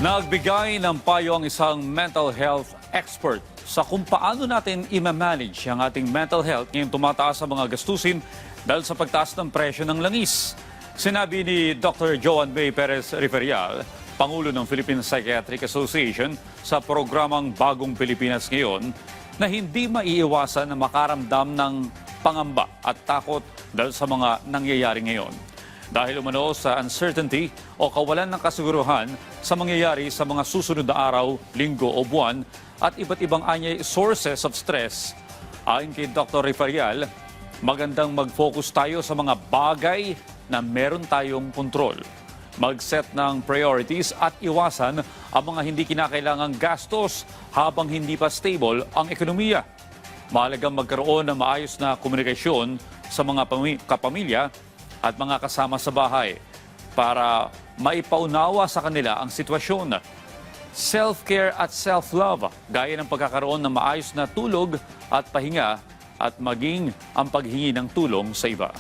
Nagbigay ng payo ang isang mental health expert sa kung paano natin i-manage ang ating mental health ngayong tumataas ang mga gastusin dahil sa pagtaas ng presyo ng langis. Sinabi ni Dr. Joan May Perez Riverial, Pangulo ng Philippine Psychiatric Association sa programang Bagong Pilipinas Ngayon, na hindi maiiwasan na makaramdam ng pangamba at takot dahil sa mga nangyayari ngayon. Dahil umano sa uncertainty o kawalan ng kasiguruhan sa mangyayari sa mga susunod na araw, linggo o buwan at iba't ibang anyay sources of stress. Ayon kay Dr. Riverial, magandang mag-focus tayo sa mga bagay na meron tayong kontrol. Mag-set ng priorities at iwasan ang mga hindi kinakailangang gastos habang hindi pa stable ang ekonomiya. Mahalagang magkaroon ng maayos na komunikasyon sa mga kapamilya at mga kasama sa bahay para maipaunawa sa kanila ang sitwasyon. Self-care at self-love, gaya ng pagkakaroon ng maayos na tulog at pahinga at maging ang paghingi ng tulong sa iba.